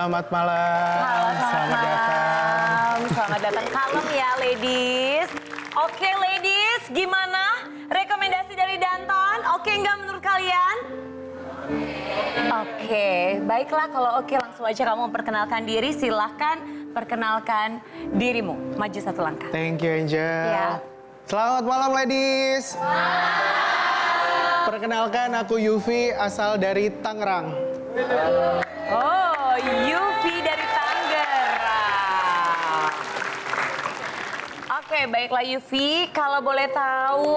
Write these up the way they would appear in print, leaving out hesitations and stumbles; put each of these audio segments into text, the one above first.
Selamat malam. Halo, Selamat datang. Selamat datang. Kalem ya, ladies. Oke, ladies, gimana rekomendasi dari Danton? Oke nggak menurut kalian? Oke, baiklah kalau oke langsung aja kamu memperkenalkan diri. Silahkan perkenalkan dirimu. Maju satu langkah. Thank you, Angel. Ya. Selamat malam, ladies. Perkenalkan, aku Yufi, asal dari Tangerang. Oh, Yufi dari Tangerang. Oke, baiklah Yufi. Kalau boleh tahu,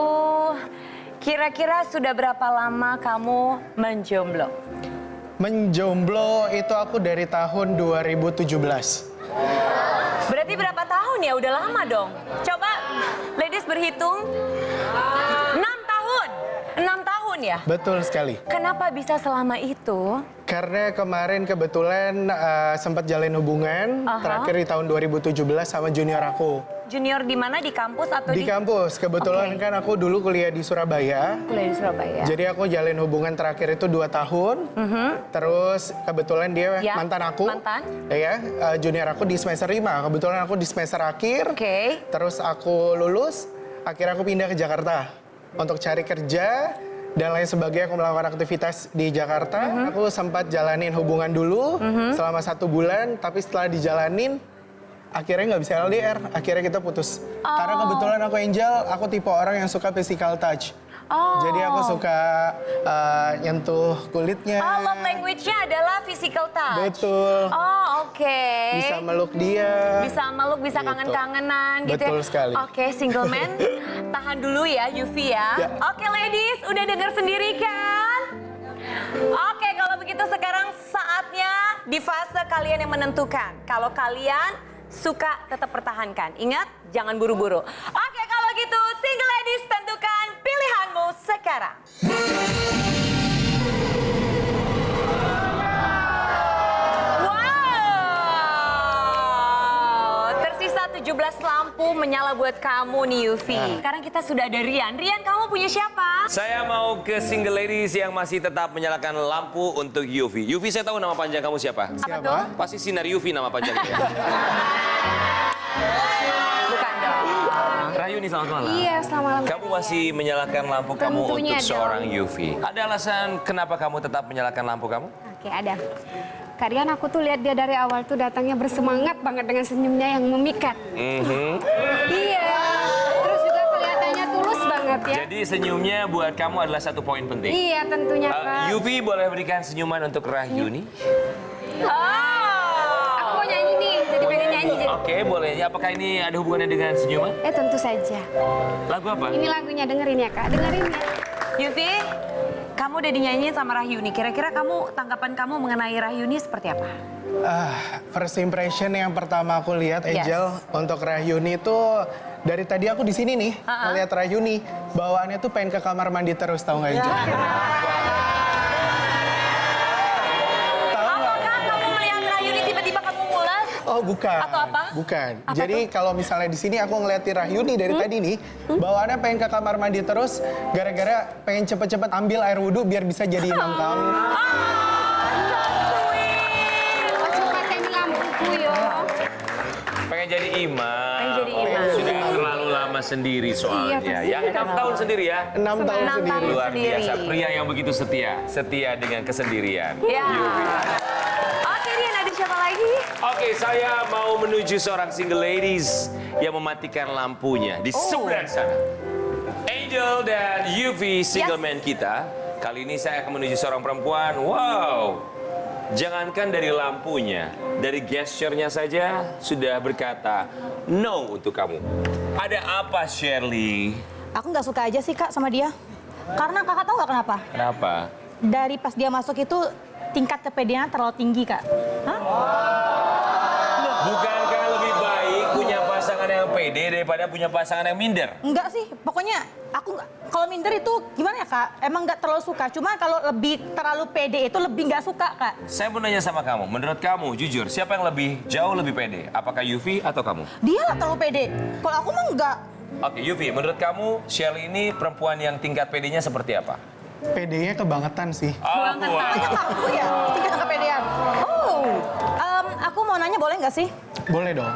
kira-kira sudah berapa lama kamu menjomblo? Menjomblo itu aku dari tahun 2017. Berarti berapa tahun ya? Udah lama dong. Coba, ladies berhitung. 6 tahun. 6 tahun ya? Betul sekali. Kenapa bisa selama itu? Karena kemarin kebetulan sempat jalin hubungan, terakhir di tahun 2017 sama junior aku. Junior di mana? Di kampus atau Di kampus, kebetulan Oke. kan aku dulu kuliah di Surabaya. Kuliah di Surabaya. Jadi aku jalin hubungan terakhir itu 2 tahun. Terus kebetulan dia Ya, mantan aku. mantan. Ya, junior aku di semester 5. Kebetulan aku di semester akhir. Oke. Terus aku lulus, akhirnya aku pindah ke Jakarta untuk cari kerja dan lain sebagainya. Aku melakukan aktivitas di Jakarta. Aku sempat jalanin hubungan dulu selama 1 bulan, tapi setelah dijalanin akhirnya nggak bisa LDR. Akhirnya kita putus. Karena kebetulan aku Angel, aku tipe orang yang suka physical touch. Oh. Jadi aku suka nyentuh kulitnya. Oh, love language-nya adalah physical touch. Betul. Oh, oke. Bisa meluk dia. Bisa meluk, bisa Gitu. kangen-kangenan gitu Betul ya. sekali. Oke, single man, tahan dulu ya Yufi ya. Ya. Oke, ladies, udah dengar sendiri kan? Oke, kalau begitu sekarang saatnya di fase kalian yang menentukan. Kalau kalian suka, tetap pertahankan. Ingat, jangan buru-buru. Oke, kalau gitu, single ladies tentukan pilihanmu sekarang. Wow, tersisa 17 lampu menyala buat kamu nih Yufi. Sekarang kita sudah ada Rian. Rian, kamu punya siapa? Saya mau ke single ladies yang masih tetap menyalakan lampu untuk Yufi. Yufi, saya tahu nama panjang kamu siapa? Siapa? Pasti Sinar Yufi nama panjangnya. Bukan dong. Rahyuni, selamat malam. Iya, selamat malam. Kamu masih menyalakan lampu kamu Tentunya untuk seorang dong. Yufi. Ada alasan kenapa kamu tetap menyalakan lampu kamu? Oke, ada. Kalian aku tuh lihat dia dari awal tuh datangnya bersemangat banget dengan senyumnya yang memikat. Iya. Terus juga kelihatannya tulus banget ya. Jadi senyumnya buat kamu adalah satu poin penting. Iya, tentunya Kak. Yufi boleh berikan senyuman untuk Rahyuni? Aku mau nyanyi nih, jadi pengen nyanyi. Jadi. Oke, boleh. Apakah ini ada hubungannya dengan senyuman? Tentu saja. Lagu apa? Ini lagunya, dengerin ya Kak, dengerin ya. Yufi, kamu udah dinyanyiin sama Rahyuni. Kira-kira tanggapan kamu mengenai Rahyuni seperti apa? First impression yang pertama aku lihat Angel Yes. untuk Rahyuni itu dari tadi aku di sini nih ngeliat Rahyuni bawaannya tuh pengen ke kamar mandi terus, tahu nggak Angel? Apakah kamu melihat Rahyuni tiba-tiba kamu mules? Oh bukan. Atau apa? Bukan. Apa Jadi kalau misalnya di sini aku ngeliatin Rahyuni dari tadi nih, bawaannya pengen ke kamar mandi terus, gara-gara pengen cepet-cepet ambil air wudhu biar bisa jadi imam kamu. Oh, coba tanya lampuku yo. Pengen jadi imam. Pengen jadi imam. Sudah terlalu lama sendiri soalnya. Iya, Ya, 6 tahun sendiri ya. 6 tahun 6 sendiri. tahun. Luar Sendiri. biasa, pria yang begitu setia. Setia dengan kesendirian. Ya. Oke, Rian, ada siapa lagi? Oke, saya mau menuju seorang single ladies yang mematikan lampunya di sebelah sana. Angel dan Yufi, single Yes. man kita. Kali ini saya akan menuju seorang perempuan. Wow, jangankan dari lampunya, dari gesturnya saja sudah berkata no untuk kamu. Ada apa, Shirley? Aku nggak suka aja sih Kak sama dia. Karena Kakak tahu nggak kenapa? Kenapa? Dari pas dia masuk itu tingkat kepedean terlalu tinggi Kak. Bukankah lebih baik punya pasangan yang pede daripada punya pasangan yang minder? Enggak sih, pokoknya kalau minder itu gimana ya Kak? Emang nggak terlalu suka. Cuma kalau lebih terlalu pede itu lebih nggak suka Kak. Saya mau nanya sama kamu, menurut kamu, jujur, siapa yang jauh lebih pede? Apakah Yufi atau kamu? Dia lah terlalu pede. Kalau aku mah enggak. Oke, Yufi, menurut kamu, Shirley ini perempuan yang tingkat pedenya seperti apa? PD-nya kebangetan sih. Oh, Makanya aku ya, tingkat kepedean. Oh, Aku mau nanya boleh nggak sih? Boleh dong.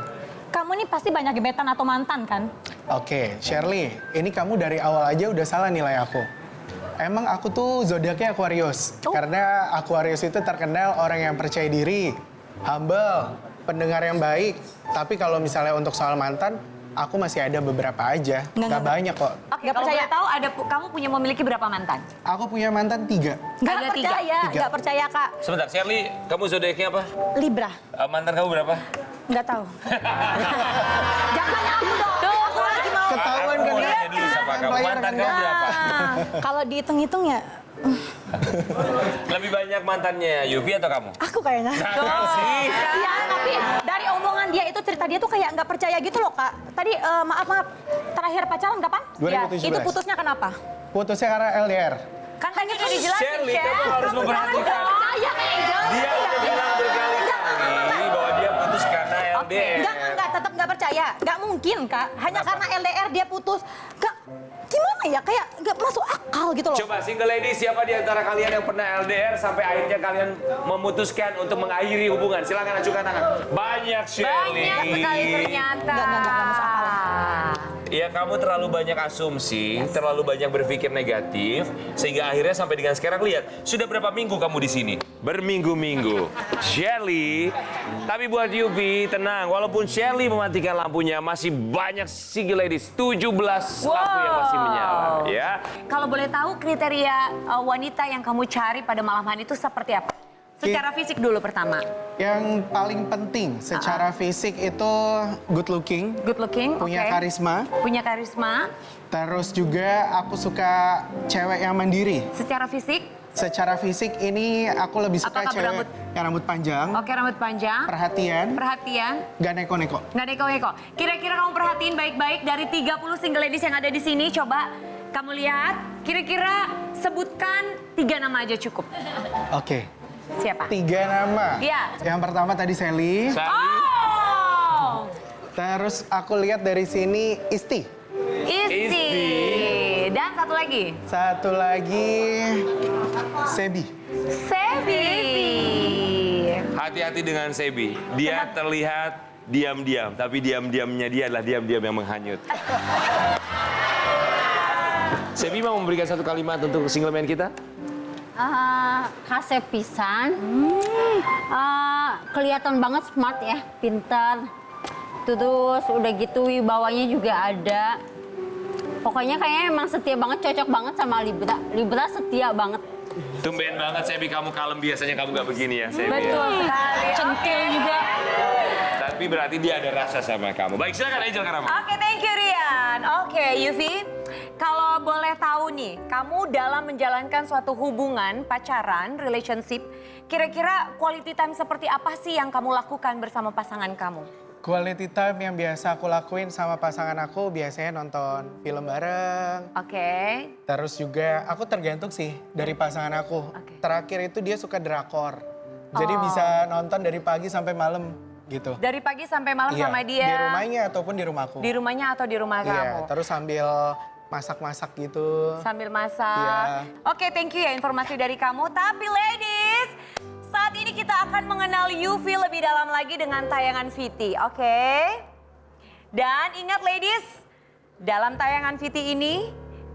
Kamu nih pasti banyak gebetan atau mantan kan? Oke, Shirley, ini kamu dari awal aja udah salah nilai aku. Emang aku tuh zodiaknya Aquarius. Oh. Karena Aquarius itu terkenal orang yang percaya diri, humble, pendengar yang baik. Tapi kalau misalnya untuk soal mantan, aku masih ada beberapa aja. Nggak banyak kok. Oke, Nggak kalau percaya. boleh tahu kamu punya memiliki berapa mantan? Aku punya mantan 3. Nggak Ada tiga. percaya, Tiga. nggak percaya Kak. Sebentar, Shirley, kamu zodiaknya apa? Libra, Mantan kamu berapa? nggak tahu. Jangan nanya aku dong. Aku lagi mau. Ketahuan Aku kan mau ya? nanya dulu sama kamu. Player Mantan kan kamu ya? berapa? Kalau dihitung-hitung ya, Lebih banyak mantannya Yuvi atau kamu? aku kayaknya. Sih. Iya, tapi dari omongan dia itu cerita dia tuh kayak nggak percaya gitu loh Kak. Tadi maaf, terakhir pacaran kapan? 2017. Itu putusnya kenapa? Putusnya karena LDR. Kan tadi udah dijelasin, Shirley, Chef. kamu harus memperhatikan. Percaya kayak Dia udah bilang berkali-kali bahwa dia putus karena LDR. Enggak, tetap nggak percaya. Nggak mungkin, Kak. Hanya karena LDR dia putus. Nggak, gimana ya? Kayak nggak masuk akal gitu loh. Coba single lady, siapa di antara kalian yang pernah LDR sampai akhirnya kalian memutuskan untuk mengakhiri hubungan? Silakan ajukan tangan. Banyak, Shirley. Banyak sekali ternyata. Nggak masuk akal. Ya kamu terlalu banyak asumsi, terlalu banyak berpikir negatif, sehingga akhirnya sampai dengan sekarang lihat, sudah berapa minggu kamu di sini? Berminggu-minggu. Shirley, tapi buat Yuvi, tenang, walaupun Shirley mematikan lampunya, masih banyak single ladies, 17 lampu yang masih menyala. Ya. Kalau boleh tahu kriteria wanita yang kamu cari pada malam hari itu seperti apa? Secara fisik dulu pertama. Yang paling penting secara fisik itu good looking, Good looking, punya oke. karisma. Punya karisma. Terus juga aku suka cewek yang mandiri. Secara fisik, Secara fisik ini aku lebih suka Apakah cewek berambut? yang rambut panjang, oke rambut panjang, perhatian, perhatian, gak neko-neko. nggak neko-neko. Kira-kira kamu perhatiin baik-baik dari 30 single ladies yang ada di sini, coba kamu lihat, kira-kira sebutkan 3 nama aja cukup. Oke, Siapa? 3 nama. Iya. Yang pertama tadi Sally. Oh! Terus aku lihat dari sini Isti. Isti. Dan satu lagi. Satu lagi Sebi. Sebi. Hati-hati dengan Sebi. Dia terlihat diam-diam, tapi diam-diamnya dia adalah diam-diam yang menghanyut. Sebi mau memberikan satu kalimat untuk single man kita? Kasep pisan. Kelihatan banget smart ya, pintar. Terus udah gitu wibawanya juga ada. Pokoknya kayaknya emang setia banget, cocok banget sama Libra. Libra setia banget. Tumben banget Sebi, kamu kalem, biasanya kamu nggak begini ya Sebi. Betul sekali. Centil juga. Tapi berarti dia ada rasa sama kamu. Baik, silakan Angel Karama. Oke, thank you Rian. Oke, Yuvi, kalau boleh tahu nih, kamu dalam menjalankan suatu hubungan, pacaran, relationship, kira-kira quality time seperti apa sih yang kamu lakukan bersama pasangan kamu? Quality time yang biasa aku lakuin sama pasangan aku biasanya nonton film bareng. Oke. Terus juga aku tergantung sih dari pasangan aku. Oke. Terakhir itu dia suka drakor. Jadi bisa nonton dari pagi sampai malam gitu. Dari pagi sampai malam Iya, sama dia? Di rumahnya ataupun di rumahku. Di rumahnya atau di rumah kamu? Iya, terus sambil masak-masak gitu. Sambil masak. Iya. Oke, thank you ya informasi dari kamu. Tapi ladies, saat ini kita akan mengenal Yuvi lebih dalam lagi dengan tayangan Viti, oke? Dan ingat ladies, dalam tayangan Viti ini,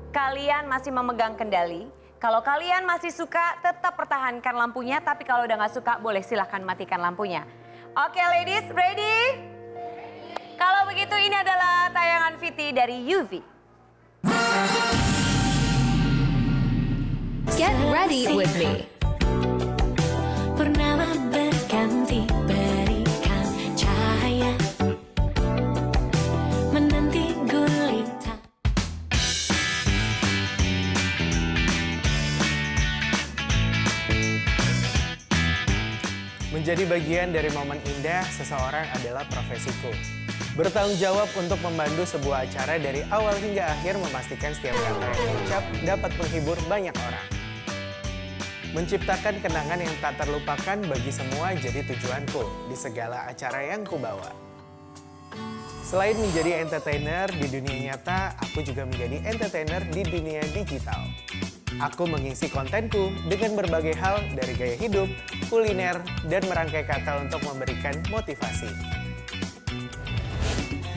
kalian masih memegang kendali. Kalau kalian masih suka, tetap pertahankan lampunya. Tapi kalau udah nggak suka, boleh silahkan matikan lampunya. Oke ladies, ready? Kalau begitu ini adalah tayangan Viti dari Yuvi. Get ready with me. Purnama berganti berikan cahaya menanti gulita. Menjadi bagian dari momen indah seseorang adalah profesiku. Bertanggung jawab untuk memandu sebuah acara dari awal hingga akhir, memastikan setiap kata yang diucap dapat menghibur banyak orang. Menciptakan kenangan yang tak terlupakan bagi semua jadi tujuanku di segala acara yang kubawa. Selain menjadi entertainer di dunia nyata, aku juga menjadi entertainer di dunia digital. Aku mengisi kontenku dengan berbagai hal dari gaya hidup, kuliner, dan merangkai kata untuk memberikan motivasi.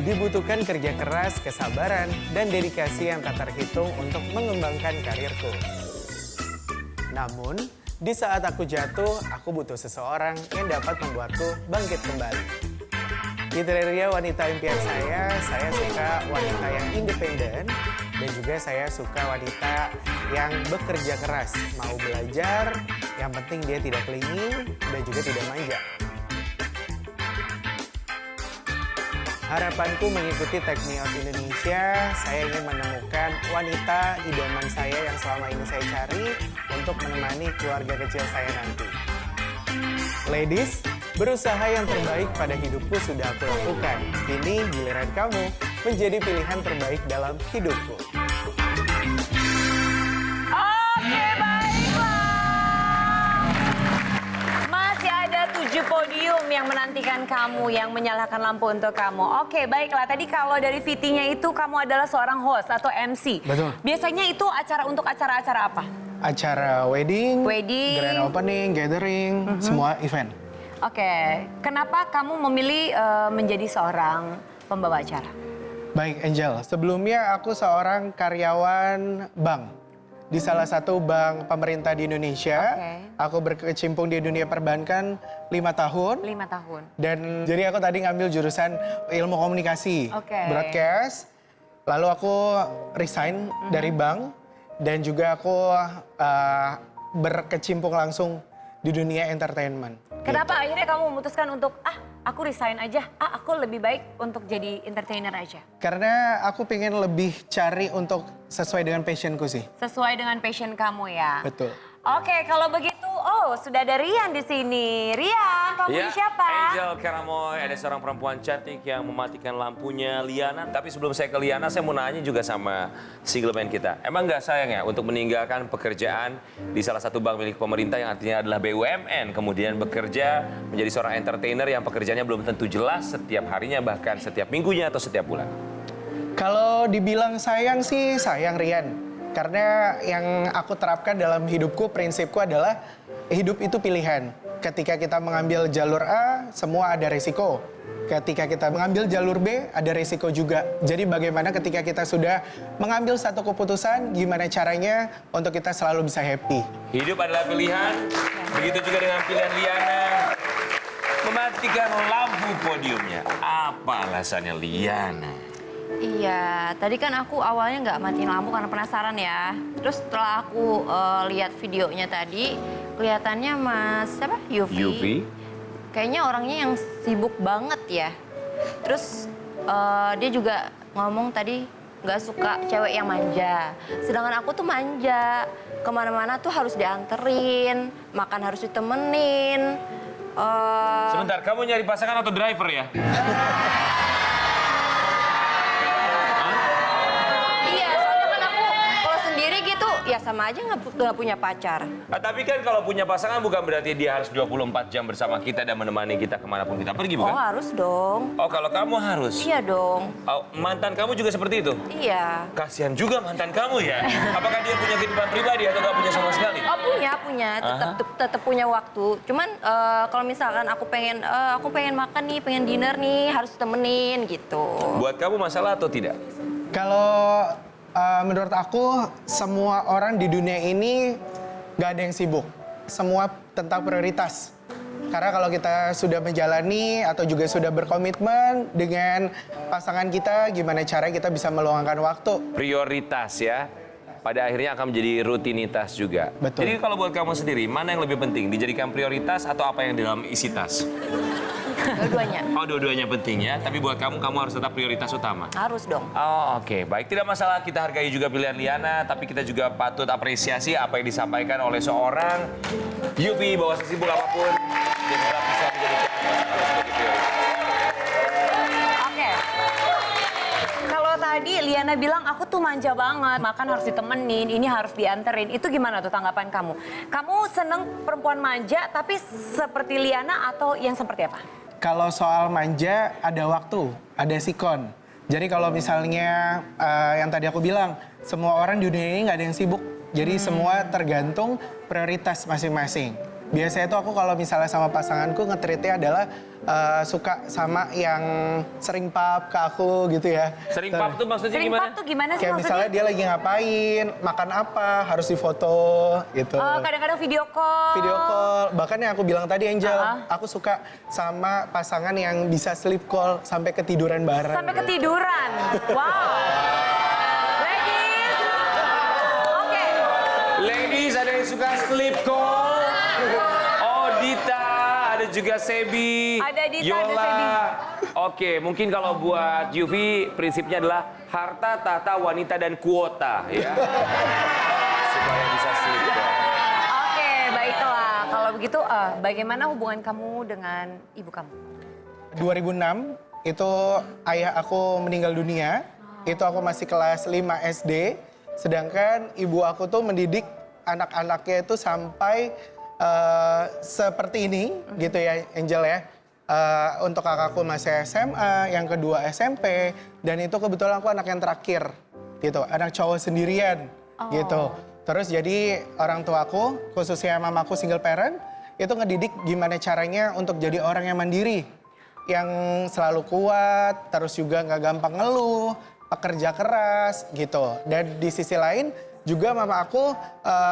Dibutuhkan kerja keras, kesabaran, dan dedikasi yang tak terhitung untuk mengembangkan karirku. Namun, di saat aku jatuh, aku butuh seseorang yang dapat membuatku bangkit kembali. Kriteria wanita impian saya suka wanita yang independen, dan juga saya suka wanita yang bekerja keras, mau belajar, yang penting dia tidak clingy dan juga tidak manja. Harapanku mengikuti Take Me Out Indonesia, saya ingin menemukan wanita idaman saya yang selama ini saya cari untuk menemani keluarga kecil saya nanti. Ladies, berusaha yang terbaik pada hidupku sudah aku lakukan. Kini giliran kamu menjadi pilihan terbaik dalam hidupku. Oke, baiklah. Masih ada 7 podium yang menantikan kamu, yang menyalakan lampu untuk kamu. Oke, baiklah. Tadi kalau dari VT-nya itu kamu adalah seorang host atau MC. Betul. Biasanya itu untuk acara-acara apa? Acara wedding, grand opening, gathering, semua event. Oke, kenapa kamu memilih menjadi seorang pembawa acara? Baik, Angel. Sebelumnya aku seorang karyawan bank di salah satu bank pemerintah di Indonesia. Oke. Aku berkecimpung di dunia perbankan 5 tahun. 5 tahun. Dan jadi aku tadi ngambil jurusan ilmu komunikasi, Oke. broadcast. Lalu aku resign dari bank dan juga aku berkecimpung langsung di dunia entertainment. Kenapa akhirnya kamu memutuskan untuk aku resign aja, aku lebih baik untuk jadi entertainer aja? Karena aku pengen lebih cari untuk sesuai dengan passionku sih. Sesuai dengan passion kamu ya. Betul. Oke, kalau begitu, sudah ada Rian di sini. Rian, kamu ini siapa? Angel Karamoy, ada seorang perempuan cantik yang mematikan lampunya, Liana. Tapi sebelum saya ke Liana, saya mau nanya juga sama single man kita. Emang nggak sayang ya untuk meninggalkan pekerjaan di salah satu bank milik pemerintah yang artinya adalah BUMN, kemudian bekerja menjadi seorang entertainer yang pekerjaannya belum tentu jelas setiap harinya, bahkan setiap minggunya atau setiap bulan? Kalau dibilang sayang sih, sayang Rian. Karena yang aku terapkan dalam hidupku, prinsipku adalah hidup itu pilihan. Ketika kita mengambil jalur A, semua ada risiko. Ketika kita mengambil jalur B, ada risiko juga. Jadi bagaimana ketika kita sudah mengambil satu keputusan, gimana caranya untuk kita selalu bisa happy. Hidup adalah pilihan, begitu juga dengan pilihan Liana. Mematikan lampu podiumnya. Apa alasannya Liana? Iya, tadi kan aku awalnya nggak matiin lampu karena penasaran ya. Terus setelah aku lihat videonya tadi, kelihatannya Mas siapa? Yufi. Kayaknya orangnya yang sibuk banget ya. Terus dia juga ngomong tadi nggak suka cewek yang manja. Sedangkan aku tuh manja. Kemana-mana tuh harus dianterin, makan harus ditemenin. Sebentar, kamu nyari pasangan atau driver ya? Ya sama aja nggak punya pacar. Tapi kan kalau punya pasangan bukan berarti dia harus 24 jam bersama kita dan menemani kita kemanapun kita pergi, bukan? Oh harus dong. Oh kalau kamu harus? Iya dong. Oh, mantan kamu juga seperti itu? Iya. Kasihan juga mantan kamu ya. Apakah dia punya kehidupan pribadi atau nggak punya sama sekali? Oh punya. Tetap punya waktu. Cuman kalau misalkan aku pengen makan nih, pengen dinner nih, harus temenin gitu. Buat kamu masalah atau tidak? Kalau menurut aku, semua orang di dunia ini gak ada yang sibuk. Semua tentang prioritas. Karena kalau kita sudah menjalani atau juga sudah berkomitmen dengan pasangan kita, gimana cara kita bisa meluangkan waktu. Prioritas ya. Pada akhirnya akan menjadi rutinitas juga. Betul. Jadi kalau buat kamu sendiri, mana yang lebih penting? Dijadikan prioritas atau apa yang di dalam isi tas? Dua-duanya. Oh, dua-duanya penting ya. Tapi buat kamu harus tetap prioritas utama. Harus dong. Oh, oke. Baik, tidak masalah kita hargai juga pilihan Liana, tapi kita juga patut apresiasi apa yang disampaikan oleh seorang Yufi bahwa sesibuk apapun dia tetap bisa menjadikan pasangan sebagai prioritas. Oke. Kalau tadi Liana bilang aku tuh manja banget, makan harus ditemenin, ini harus dianterin. Itu gimana tuh tanggapan kamu? Kamu seneng perempuan manja tapi seperti Liana atau yang seperti apa? Kalau soal manja, ada waktu, ada sikon. Jadi kalau misalnya yang tadi aku bilang, semua orang di dunia ini nggak ada yang sibuk. Jadi semua tergantung prioritas masing-masing. Biasanya tuh aku kalau misalnya sama pasanganku nge-treatnya adalah suka sama yang sering pap ke aku gitu ya. Sering pap tuh maksudnya Sering gimana? pap tuh gimana sih Kayak maksudnya? misalnya dia lagi ngapain, makan apa, harus difoto gitu. Oh, kadang-kadang video call. Video call, bahkan yang aku bilang tadi Angel, aku suka sama pasangan yang bisa sleep call sampai ketiduran bareng. Sampai ketiduran. Wow. Ladies. Oke. Ladies, ada yang suka sleep call? Oh, Dita, ada juga Sebi. Ada Dita, Yola. ada Sebi. Oke, mungkin kalau buat Yuvi prinsipnya adalah harta, tahta, wanita, dan kuota ya. Supaya bisa sleep call. Oke, baiklah. Kalau begitu, bagaimana hubungan kamu dengan ibu kamu? 2006 itu ayah aku meninggal dunia, itu aku masih kelas 5 SD, sedangkan ibu aku tuh mendidik anak-anaknya itu sampai seperti ini gitu ya Angel ya. Untuk kakakku masih SMA, yang kedua SMP, dan itu kebetulan aku anak yang terakhir gitu, anak cowok sendirian gitu. Terus jadi orang tuaku, khususnya mamaku single parent, itu ngedidik gimana caranya untuk jadi orang yang mandiri, yang selalu kuat, terus juga nggak gampang ngeluh, pekerja keras gitu. Dan di sisi lain juga mama aku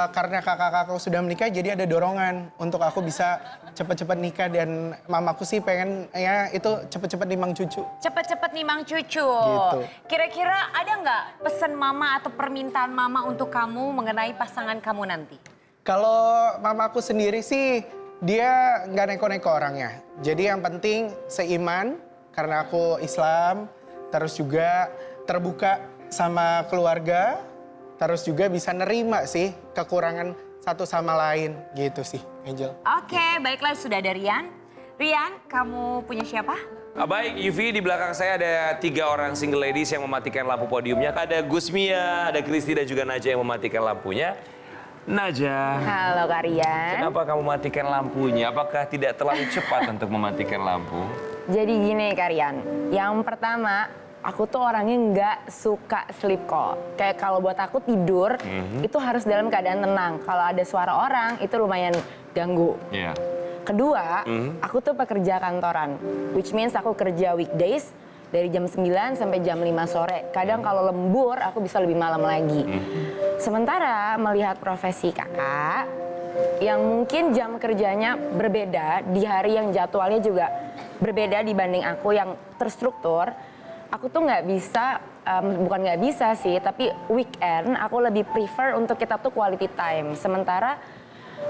karena kakak-kakakku sudah menikah, jadi ada dorongan untuk aku bisa cepet-cepet nikah, dan mamaku sih pengen ya itu cepet-cepet nimang cucu. Cepet-cepet nimang cucu. Gitu. Kira-kira ada nggak pesan mama atau permintaan mama untuk kamu mengenai pasangan kamu nanti? Kalau mamaku sendiri sih dia nggak neko-neko orangnya. Jadi yang penting seiman, karena aku Islam, terus juga terbuka sama keluarga, terus juga bisa nerima sih kekurangan satu sama lain gitu sih, Angel. Oke, baiklah sudah ada Rian. Rian, kamu punya siapa? Baik, Yuvi, di belakang saya ada 3 orang single ladies yang mematikan lampu podiumnya. Ada Gusmia, ada Kristi, dan juga Naja yang mematikan lampunya. Naja, Halo Karian. kenapa kamu matikan lampunya? Apakah tidak terlalu cepat untuk mematikan lampu? Jadi gini Karian, yang pertama aku tuh orangnya nggak suka sleep call. Kayak kalau buat aku tidur itu harus dalam keadaan tenang. Kalau ada suara orang itu lumayan ganggu. Iya. Kedua, aku tuh pekerja kantoran, which means aku kerja weekdays dari jam 9 sampai jam 5 sore. Kadang kalau lembur aku bisa lebih malam lagi. Sementara melihat profesi kakak yang mungkin jam kerjanya berbeda di hari yang jadwalnya juga berbeda dibanding aku yang terstruktur, aku tuh nggak bisa, bukan nggak bisa sih, tapi weekend aku lebih prefer untuk kita tuh quality time. Sementara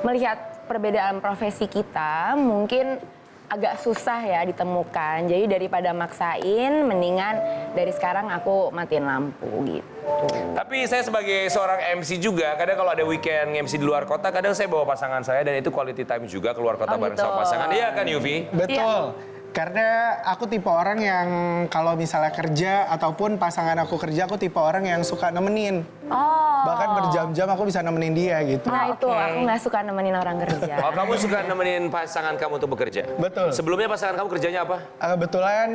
melihat perbedaan profesi kita mungkin agak susah ya ditemukan. Jadi daripada maksain, mendingan dari sekarang aku matiin lampu gitu. Tapi saya sebagai seorang MC juga, kadang kalau ada weekend MC di luar kota, kadang saya bawa pasangan saya dan itu quality time juga keluar kota bareng gitu. sama pasangan. Iya kan Yuvi? Betul. Karena aku tipe orang yang kalau misalnya kerja ataupun pasangan aku kerja, aku tipe orang yang suka nemenin. Bahkan berjam-jam aku bisa nemenin dia gitu. Nah itu aku nggak suka nemenin orang kerja. Oh, kamu suka nemenin pasangan kamu untuk bekerja? Betul. Sebelumnya pasangan kamu kerjanya apa? Kebetulan,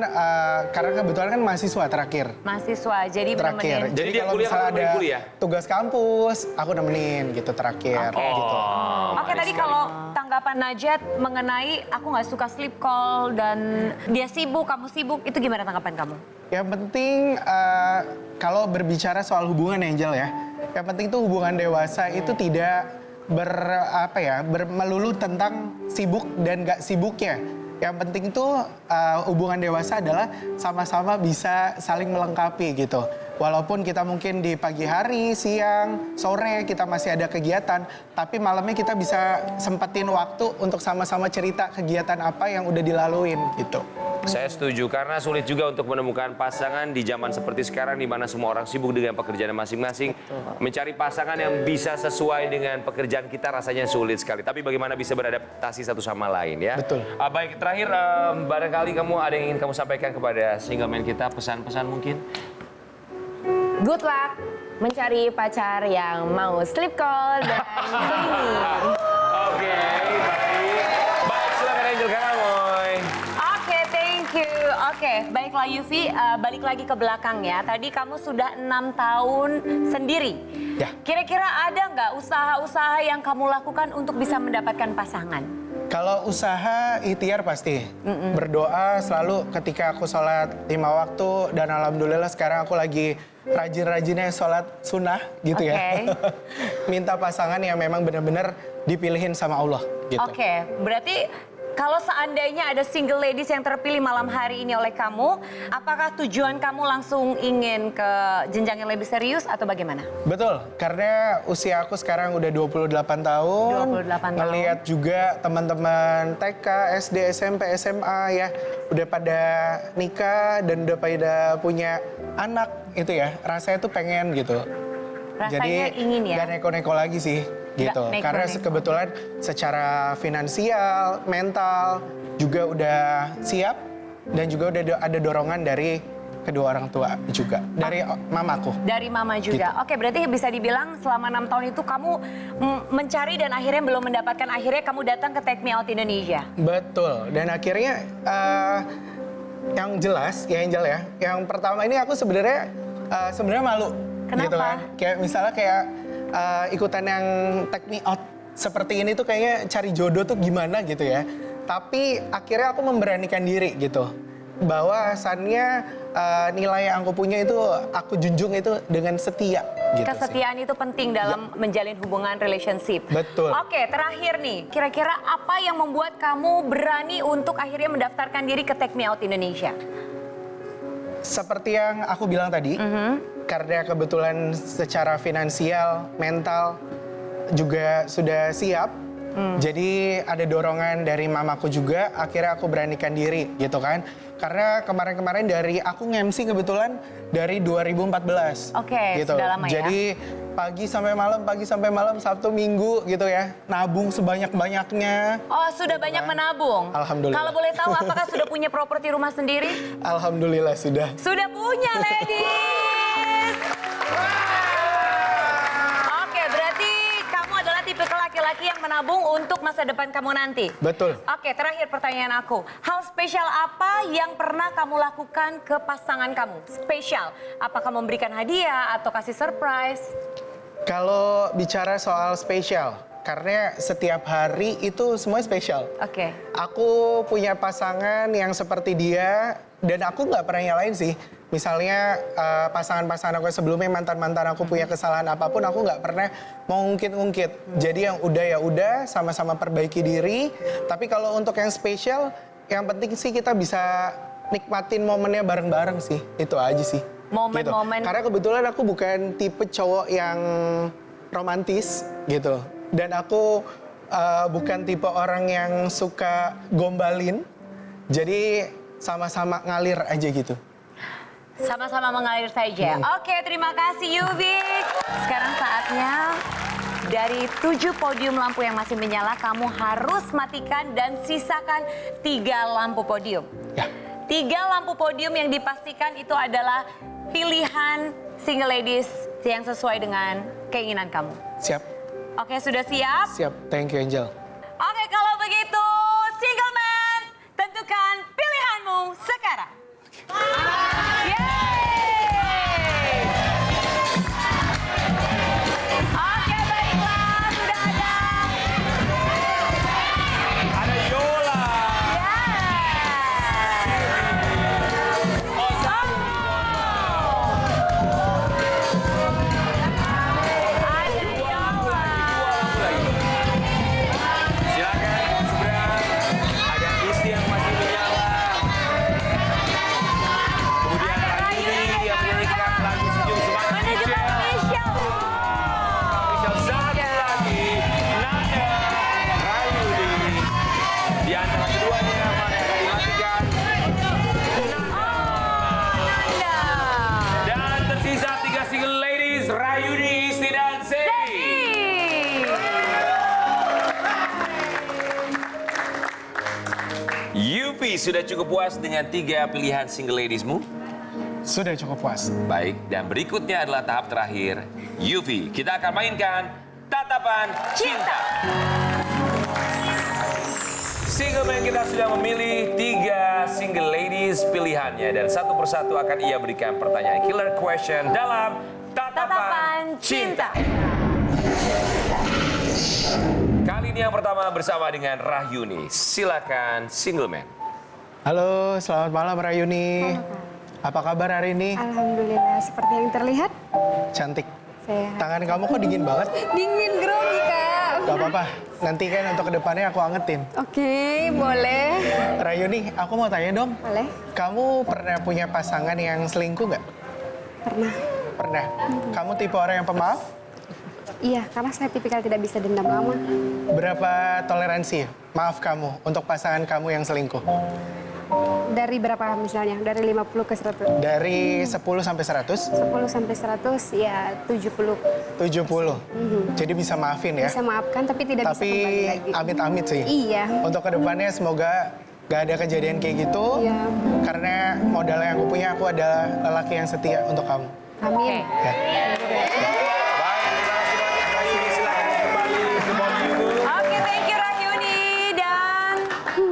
karena kebetulan kan mahasiswa terakhir. Mahasiswa, jadi Terakhir. nemenin. Jadi dia kalau kuliah, misalnya kamu nemenin ada kuliah? tugas kampus, aku nemenin gitu terakhir. Gitu. Oke, tadi kalau tanggapan Najat mengenai aku nggak suka sleep call dan dia sibuk, kamu sibuk, itu gimana tanggapan kamu? Yang penting kalau berbicara soal hubungan Angel ya, yang penting tuh hubungan dewasa itu tidak melulu tentang sibuk dan gak sibuknya. Yang penting tuh hubungan dewasa adalah sama-sama bisa saling melengkapi gitu. Walaupun kita mungkin di pagi hari, siang, sore kita masih ada kegiatan, tapi malamnya kita bisa sempetin waktu untuk sama-sama cerita kegiatan apa yang udah dilaluin gitu. Saya setuju, karena sulit juga untuk menemukan pasangan di zaman seperti sekarang di mana semua orang sibuk dengan pekerjaan masing-masing. Mencari pasangan yang bisa sesuai dengan pekerjaan kita rasanya sulit sekali. Tapi bagaimana bisa beradaptasi satu sama lain ya? Betul. Baik, terakhir barangkali kamu ada yang ingin kamu sampaikan kepada single man kita, pesan-pesan mungkin? Good luck mencari pacar yang mau sleep call dan clingy. Oke, baik. Baik, silakan Angel Karamoy. Oke, thank you. Oke, baik baiklah Yufi, balik lagi ke belakang ya. Tadi kamu sudah 6 tahun sendiri. Ya. Kira-kira ada nggak usaha-usaha yang kamu lakukan untuk bisa mendapatkan pasangan? Kalau usaha ikhtiar pasti. Berdoa selalu ketika aku sholat 5 waktu. Dan alhamdulillah sekarang aku lagi rajin-rajinnya sholat sunnah gitu ya. Minta pasangan yang memang benar-benar dipilihin sama Allah gitu. Oke, berarti kalau seandainya ada single ladies yang terpilih malam hari ini oleh kamu, apakah tujuan kamu langsung ingin ke jenjang yang lebih serius atau bagaimana? Betul, karena usia aku sekarang udah 28 tahun. 28 tahun. Ngelihat juga teman-teman TK, SD, SMP, SMA ya, udah pada nikah dan udah pada punya anak itu ya. Rasanya tuh pengen gitu. Rasanya Jadi ingin ya? gak neko-neko lagi sih gitu. Nggak neko-neko. Karena kebetulan secara finansial, mental juga udah siap dan juga udah ada dorongan dari kedua orang tua juga. Dari mamaku. Dari mama juga. Gitu. Oke, berarti bisa dibilang selama 6 tahun itu kamu mencari dan akhirnya belum mendapatkan. Akhirnya kamu datang ke Take Me Out Indonesia. Betul. Dan akhirnya yang jelas, ya Angel ya. Yang pertama ini aku sebenarnya malu. Kenapa? Gitu kan. Kayak misalnya ikutan yang Take Me Out seperti ini tuh kayaknya cari jodoh tuh gimana gitu ya. Tapi akhirnya aku memberanikan diri gitu. Bahwasannya nilai yang aku punya itu aku junjung itu dengan setia gitu. Kesetiaan itu penting dalam menjalin hubungan relationship. Betul. Oke, terakhir nih. Kira-kira apa yang membuat kamu berani untuk akhirnya mendaftarkan diri ke Take Me Out Indonesia? Seperti yang aku bilang tadi, karena kebetulan secara finansial, mental juga sudah siap. Jadi ada dorongan dari mamaku juga, akhirnya aku beranikan diri gitu kan. Karena kemarin-kemarin dari aku nge-MC kebetulan dari 2014. Oke, gitu. sudah lama ya. Jadi pagi sampai malam, Sabtu Minggu gitu ya. Nabung sebanyak-banyaknya. Oh, sudah banyak menabung? Alhamdulillah. Kalau boleh tahu, apakah sudah punya properti rumah sendiri? Alhamdulillah sudah. Sudah punya, ladies! Oke, berarti kamu adalah tipe laki-laki yang menabung untuk masa depan kamu nanti? Betul. Oke, terakhir pertanyaan aku. Hal spesial apa yang pernah kamu lakukan ke pasangan kamu? Spesial. Apakah memberikan hadiah atau kasih surprise? Kalau bicara soal spesial, karena setiap hari itu semuanya spesial. Oke. Aku punya pasangan yang seperti dia, dan aku nggak pernah nyalain sih. Misalnya pasangan-pasangan aku sebelumnya, mantan-mantan aku punya kesalahan apapun, aku nggak pernah mau ngungkit-ngungkit. Jadi yang udah ya udah, sama-sama perbaiki diri. Tapi kalau untuk yang spesial, yang penting sih kita bisa nikmatin momennya bareng-bareng sih. Itu aja sih. Momen-momen. Gitu. Karena kebetulan aku bukan tipe cowok yang romantis gitu. Dan aku bukan tipe orang yang suka gombalin. Jadi sama-sama ngalir aja gitu. Sama-sama mengalir saja. Oke, terima kasih Yuvi. Sekarang saatnya dari 7 podium lampu yang masih menyala, kamu harus matikan dan sisakan 3 lampu podium. Ya. 3 lampu podium yang dipastikan itu adalah pilihan single ladies yang sesuai dengan keinginan kamu. Siap? Oke, sudah siap? Siap. Thank you, Angel. Oke, kalau begitu, single man, tentukan pilihanmu sekarang. Yeay! Oke, baiklah, sudah ada. Ada Yola. Silakan seberang. Ada Isti yang masih menyala. Kemudian Rayuni yang menyanyikan lagu Senyum Semangat Menuju ke Michelle. Michelle. Satu lagi, Nanda Rayuni. Di antara keduanya, mana yang akan dimatikan? Nanda. Dan tersisa 3 single ladies, Rayuni, Isti, dan Sevi. Yupi, sudah cukup puas dengan 3 pilihan single ladiesmu? Sudah cukup puas. Baik, dan berikutnya adalah tahap terakhir. Yupi, kita akan mainkan Tatapan Cinta. Single man kita sudah memilih 3 single ladies pilihannya. Dan satu persatu akan ia berikan pertanyaan killer question dalam Tatapan Cinta. Kali ini yang pertama bersama dengan Rahyuni. Silakan single man. Halo, selamat malam Rayuni. Apa kabar hari ini? Alhamdulillah, seperti yang terlihat, Cantik. sehat. Tangan kamu kok dingin banget? Dingin, grogi, Kak. Gak apa-apa, nanti kan untuk kedepannya aku angetin. Oke, boleh. Rayuni, aku mau tanya dong. Boleh. Kamu pernah punya pasangan yang selingkuh nggak? Pernah. Pernah. Kamu tipe orang yang pemaaf? Iya, karena saya tipikal tidak bisa dendam lama. Berapa toleransi maaf kamu untuk pasangan kamu yang selingkuh? Dari berapa misalnya? Dari 50 ke 100? Dari 10 sampai 100? 10 sampai 100, ya 70. 70. Jadi bisa maafin ya? Bisa maafkan, tapi tidak bisa Tapi kembali lagi. amit-amit sih. Iya. Untuk kedepannya semoga gak ada kejadian kayak gitu. Iya. Karena modal yang aku punya, aku adalah lelaki yang setia untuk kamu. Amin. Ya. Oke, thank you Rahyuni. Dan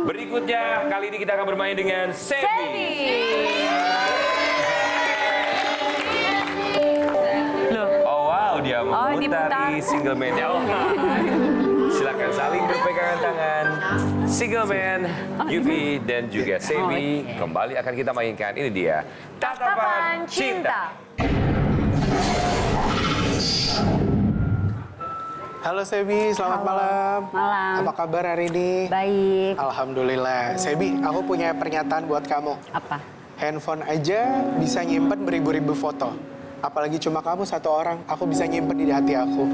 Berikutnya, kali ini kita akan bermain dengan Sebi. Sebi. Oh wow, dia memutari diputar. single man-nya. Oh, silakan saling berpegangan tangan. Single man, Yuvi dan juga Sebi kembali akan kita mainkan. Ini dia Tatapan Cinta. Halo Sebi, selamat malam. Malam. Apa kabar hari ini? Baik. Alhamdulillah. Sebi, aku punya pernyataan buat kamu. Apa? Handphone aja bisa nyimpen beribu-ribu foto. Apalagi cuma kamu satu orang, aku bisa nyimpen di hati aku.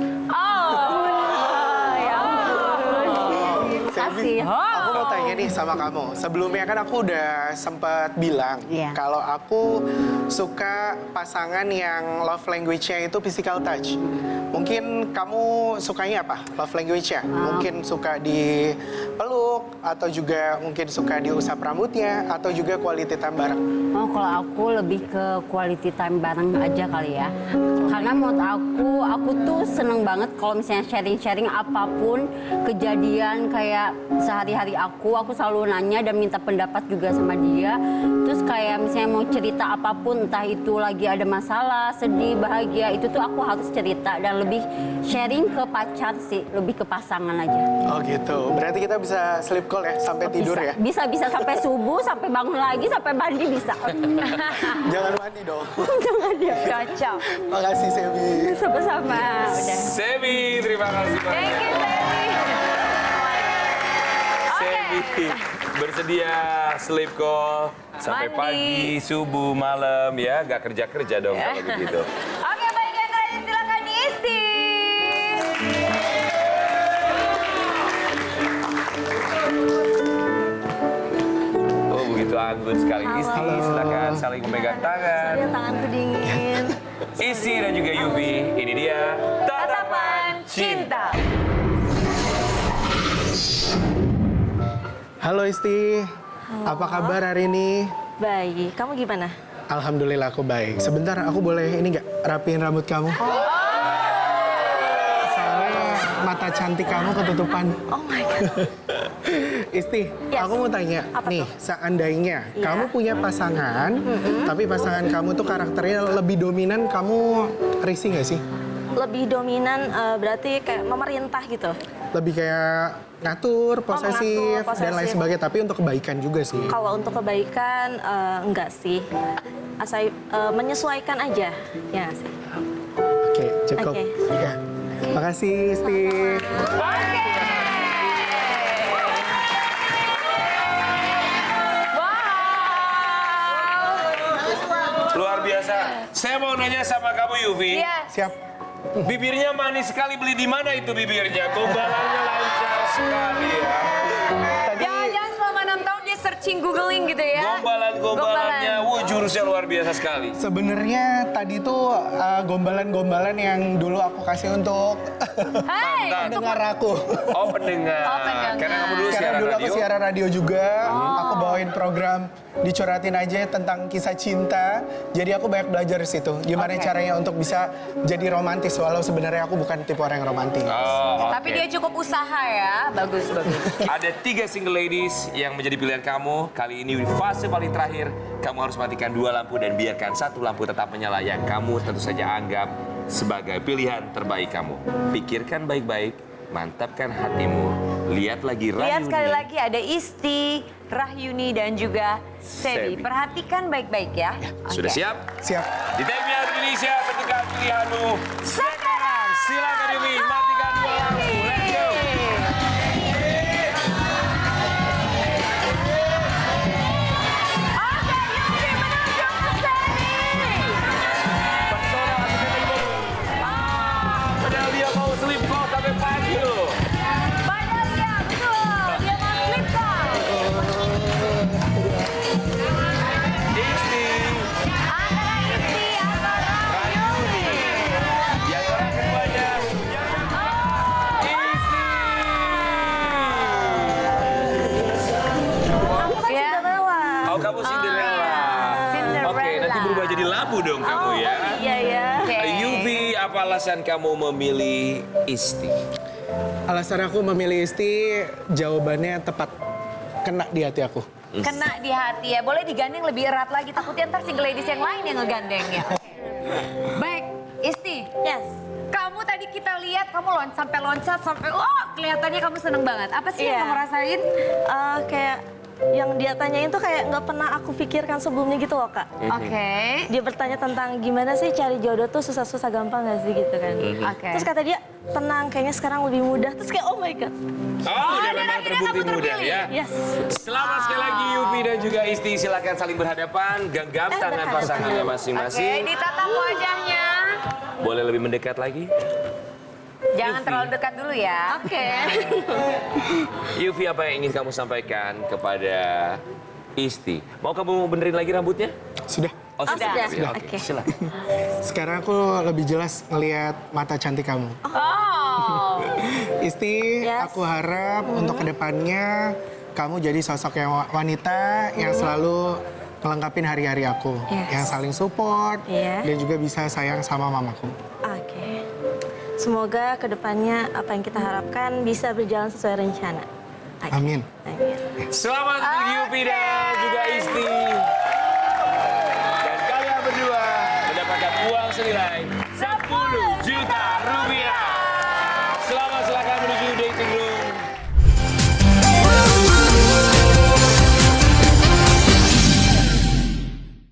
Sebi, aku mau tanya nih sama kamu. Sebelumnya kan aku udah sempat bilang Iya. kalau aku suka pasangan yang love language-nya itu physical touch. Mungkin kamu sukanya apa love language-nya? Mungkin suka dipeluk, atau juga mungkin suka diusap rambutnya, atau juga quality time bareng. Oh, kalau aku lebih ke quality time bareng aja kali ya. Karena menurut aku tuh seneng banget kalau misalnya sharing-sharing apapun kejadian kayak sehari-hari aku selalu nanya dan minta pendapat juga sama dia. Terus kayak misalnya mau cerita apapun, entah itu lagi ada masalah, sedih, bahagia, itu tuh aku harus cerita dan lebih sharing ke pacar sih, lebih ke pasangan aja. Oh gitu, berarti kita bisa sleep call ya, sampai tidur ya? Bisa sampai subuh, sampai bangun lagi, sampai mandi bisa. Jangan mandi dong. Cocok. Makasih Sebi. Sama-sama. Udah. Sebi, terima kasih banyak. Thank you, Sebi. Sebi bersedia sleep call sampai Mandi. pagi, subuh, malam ya, gak kerja-kerja dong kalau begitu. Oke, baik yang terakhir silakan Isti. Oh begitu anggun sekali. Isti, silakan saling memegang tangan. Tanganku dingin. Isti dan juga Yuvi, ini dia Tatapan Cinta. Halo Isti, apa kabar hari ini? Baik, kamu gimana? Alhamdulillah aku baik. Sebentar, aku boleh ini nggak rapiin rambut kamu? Soalnya mata cantik kamu ketutupan. Oh my God. Isti, Yes. aku mau tanya Apa nih, tuh? seandainya Iya. kamu punya pasangan, tapi pasangan kamu tuh karakternya lebih dominan, kamu risih nggak sih? Lebih dominan berarti kayak memerintah gitu. Lebih kayak ngatur, posesif, ngatur, dan lain posesif. sebagainya, tapi untuk kebaikan juga sih. Kalau untuk kebaikan enggak sih. Asal menyesuaikan aja. Ya sih. Oke, cukup. Oke. Ya. Makasih Isti. Luar biasa. Saya mau nanya sama kamu Yuvi. Iya. Siap. Bibirnya manis sekali, beli di mana itu bibirnya? Gombalannya lancar sekali ya. Jangan-jangan selama 6 tahun dia searching, googling gitu ya? Gombalan-gombalannya, jurusnya luar biasa sekali. Sebenarnya tadi tuh gombalan-gombalan yang dulu aku kasih untuk Hai, pendengar aku. Oh, pendengar. Karena kamu dulu Karena siaran dulu aku radio. siaran radio juga, aku bawain program Dicuratin Aja tentang kisah cinta. Jadi aku banyak belajar di situ. Gimana caranya untuk bisa jadi romantis, walau sebenarnya aku bukan tipe orang yang romantis. Oh, tapi dia cukup usaha ya, bagus. Ada 3 single ladies yang menjadi pilihan kamu. Kali ini di fase paling terakhir, kamu harus matikan 2 lampu dan biarkan 1 lampu tetap menyala yang kamu tentu saja anggap sebagai pilihan terbaik kamu. Pikirkan baik-baik, mantapkan hatimu. Lihat lagi Rahyuni. Lihat sekali lagi ada Isti, Rahyuni dan juga Sebi. Sebi. Perhatikan baik-baik ya. Sudah siap? Siap. Di TVRI Indonesia, tentukan pilihanmu sekarang. Silakan Yufi, matikan 2 lampu. Let's go. Pesona asisten ibu. Padahal dia mau sleep call sampai pagi loh. Padahal ya, betul. Dia mau slip call. Isti. Antara Isti, antara Rahyuni. Di antara keduanya. Isti. Aku kan Ya. Cinderella. Oh, kamu Cinderella. Cinderella. Oke, nanti berubah jadi labu dong kamu ya. Iya ya. Yufi, apa alasan kamu memilih Isti? Alasan aku memilih Isti, jawabannya tepat. Kena di hati aku. Kena di hati ya. Boleh digandeng lebih erat lagi. Takutnya ntar single ladies yang lain yang ngegandengnya. Baik, Isti. Yes. Kamu tadi kita lihat kamu loncat sampai kelihatannya kamu seneng banget. Apa sih yang Iya. kamu rasain? Kayak yang dia tanyain tuh kayak nggak pernah aku pikirkan sebelumnya gitu loh, Kak. Oke. Dia bertanya tentang gimana sih cari jodoh tuh susah-susah gampang gak sih gitu kan. Oke. Terus kata dia, tenang kayaknya sekarang lebih mudah. Terus kayak oh my God. Oh, udah dan memang akhirnya terbukti kamu mudah terpilih. ya. Yes. Selamat sekali lagi Yufi dan juga Isti. Silakan saling berhadapan, genggam tangan berhadapan pasangannya Oke, masing-masing. ditatap wajahnya. Boleh lebih mendekat lagi? Jangan terlalu dekat dulu ya. Oke. Yufi, apa yang ingin kamu sampaikan kepada Isti? Mau kamu benerin lagi rambutnya? Sudah. Oh, sudah. Ya, Oke. silakan. Sekarang aku lebih jelas ngelihat mata cantik kamu. Oh. Isti, Yes. aku harap untuk kedepannya kamu jadi sosok yang wanita yang selalu ngelengkapin hari-hari aku. Yes. Yang saling support Iya. dan juga bisa sayang sama mamaku. Oke. Semoga kedepannya apa yang kita harapkan bisa berjalan sesuai rencana. Oke. Amin. Amin. Selamat untuk Yufi dan juga Isti. Dan kalian berdua mendapatkan uang senilai 10